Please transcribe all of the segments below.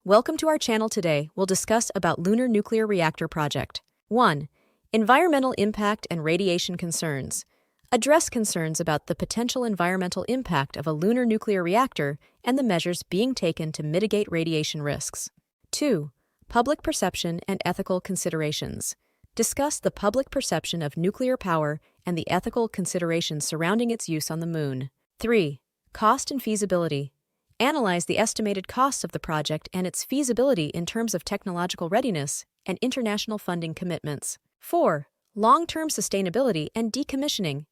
Welcome to our channel. Today, we'll discuss about Lunar Nuclear Reactor Project. 1. Environmental impact and radiation concerns. Address concerns about the potential environmental impact of a lunar nuclear reactor and the measures being taken to mitigate radiation risks. 2. Public perception and ethical considerations. Discuss the public perception of nuclear power and the ethical considerations surrounding its use on the Moon. 3. Cost and feasibility. Analyze the estimated costs of the project and its feasibility in terms of technological readiness and international funding commitments. 4. Long-term sustainability and decommissioning.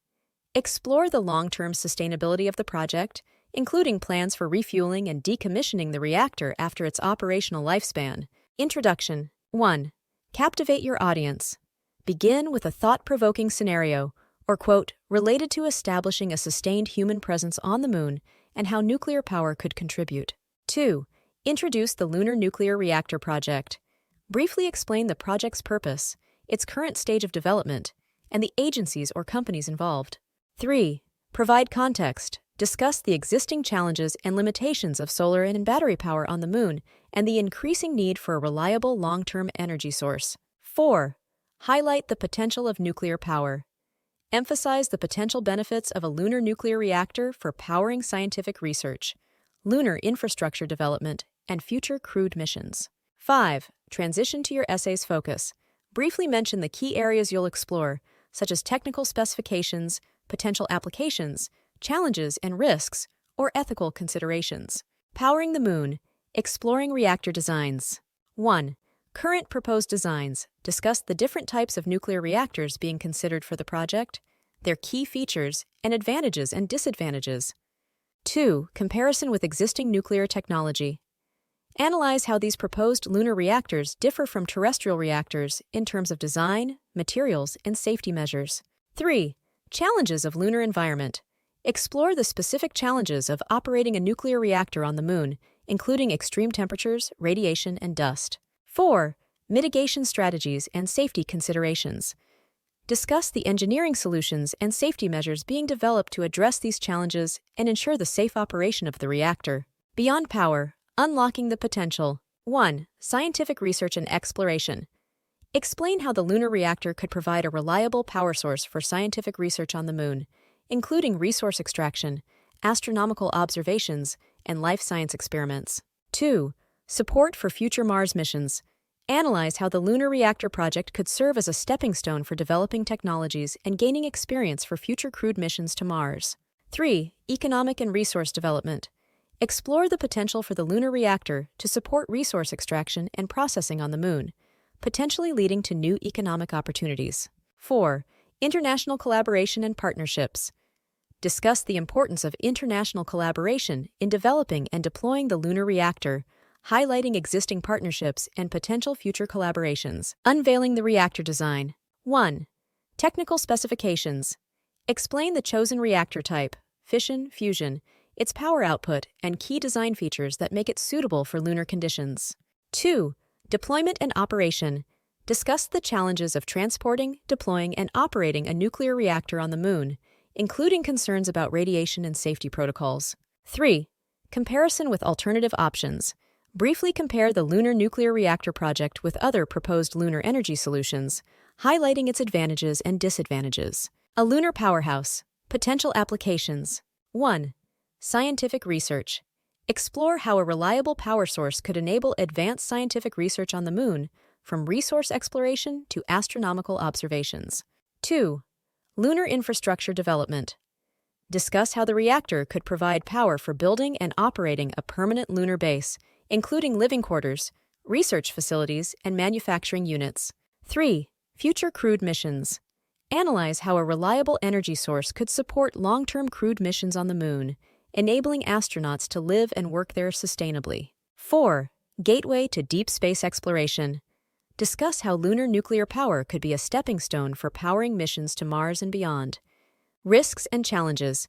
Explore the long-term sustainability of the project, including plans for refueling and decommissioning the reactor after its operational lifespan. Introduction. 1. Captivate your audience. Begin with a thought-provoking scenario, or quote, related to establishing a sustained human presence on the Moon and how nuclear power could contribute. 2. Introduce the Lunar Nuclear Reactor Project. Briefly explain the project's purpose, its current stage of development, and the agencies or companies involved. 3. Provide context. Discuss the existing challenges and limitations of solar and battery power on the Moon and the increasing need for a reliable long-term energy source. 4. Highlight the potential of nuclear power. Emphasize the potential benefits of a lunar nuclear reactor for powering scientific research, lunar infrastructure development, and future crewed missions. 5. Transition to your essay's focus. Briefly mention the key areas you'll explore, such as technical specifications, potential applications, challenges and risks, or ethical considerations. Powering the Moon. Exploring reactor designs. 1. Current proposed designs. Discuss the different types of nuclear reactors being considered for the project, their key features, and advantages and disadvantages. 2. Comparison with existing nuclear technology. Analyze how these proposed lunar reactors differ from terrestrial reactors in terms of design, materials, and safety measures. 3. Challenges of lunar environment. Explore the specific challenges of operating a nuclear reactor on the Moon, including extreme temperatures, radiation, and dust. 4. Mitigation strategies and safety considerations. Discuss the engineering solutions and safety measures being developed to address these challenges and ensure the safe operation of the reactor. Beyond power, unlocking the potential. 1. Scientific research and exploration. Explain how the lunar reactor could provide a reliable power source for scientific research on the Moon, including resource extraction, astronomical observations, and life science experiments. 2. Support for future Mars missions. Analyze how the Lunar Reactor Project could serve as a stepping stone for developing technologies and gaining experience for future crewed missions to Mars. 3. Economic and resource development. Explore the potential for the lunar reactor to support resource extraction and processing on the Moon, potentially leading to new economic opportunities. 4. International collaboration and partnerships. Discuss the importance of international collaboration in developing and deploying the lunar reactor, highlighting existing partnerships and potential future collaborations. Unveiling the reactor design. 1. Technical specifications. Explain the chosen reactor type, fission, fusion, its power output, and key design features that make it suitable for lunar conditions. 2. Deployment and operation. Discuss the challenges of transporting, deploying, and operating a nuclear reactor on the Moon, including concerns about radiation and safety protocols. 3. Comparison with alternative options. Briefly compare the Lunar Nuclear Reactor Project with other proposed lunar energy solutions, highlighting its advantages and disadvantages. A lunar powerhouse. Potential applications. 1. Scientific research. Explore how a reliable power source could enable advanced scientific research on the Moon, from resource exploration to astronomical observations. 2. Lunar infrastructure development. Discuss how the reactor could provide power for building and operating a permanent lunar base, including living quarters, research facilities, and manufacturing units. 3. Future crewed missions. Analyze how a reliable energy source could support long-term crewed missions on the Moon, enabling astronauts to live and work there sustainably. 4. Gateway to deep space exploration. Discuss how lunar nuclear power could be a stepping stone for powering missions to Mars and beyond. Risks and challenges.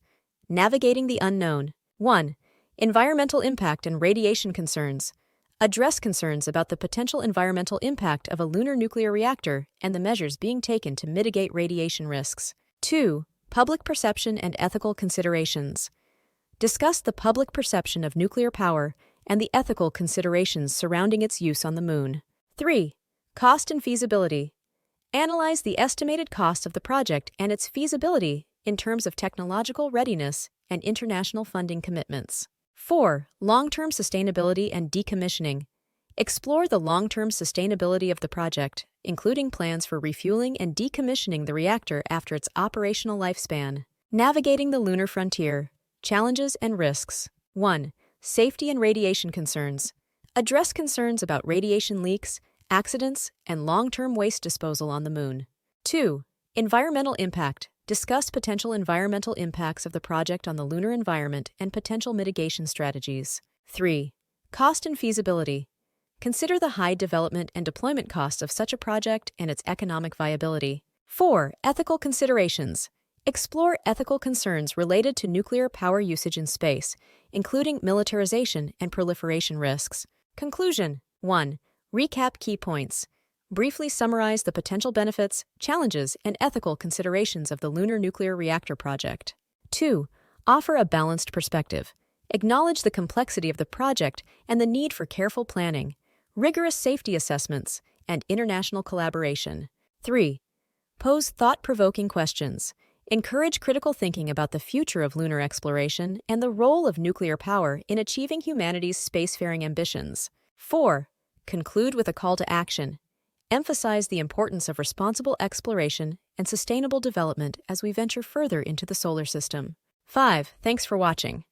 Navigating the unknown. 1. Environmental impact and radiation concerns. Address concerns about the potential environmental impact of a lunar nuclear reactor and the measures being taken to mitigate radiation risks. 2. Public perception and ethical considerations. Discuss the public perception of nuclear power and the ethical considerations surrounding its use on the Moon. 3. Cost and feasibility. Analyze the estimated cost of the project and its feasibility in terms of technological readiness and international funding commitments. 4. Long-term sustainability and decommissioning. Explore the long-term sustainability of the project, including plans for refueling and decommissioning the reactor after its operational lifespan. Navigating the lunar frontier. Challenges and risks. 1. Safety and radiation concerns. Address concerns about radiation leaks, accidents, and long-term waste disposal on the Moon. 2. Environmental impact. Discuss potential environmental impacts of the project on the lunar environment and potential mitigation strategies. 3. Cost and feasibility. Consider the high development and deployment costs of such a project and its economic viability. 4. Ethical considerations. Explore ethical concerns related to nuclear power usage in space, including militarization and proliferation risks. Conclusion. 1. Recap key points. Briefly summarize the potential benefits, challenges, and ethical considerations of the Lunar Nuclear Reactor project. 2. Offer a balanced perspective. Acknowledge the complexity of the project and the need for careful planning, rigorous safety assessments, and international collaboration. 3. Pose thought-provoking questions. Encourage critical thinking about the future of lunar exploration and the role of nuclear power in achieving humanity's spacefaring ambitions. 4. Conclude with a call to action. Emphasize the importance of responsible exploration and sustainable development as we venture further into the solar system. 5. Thanks for watching.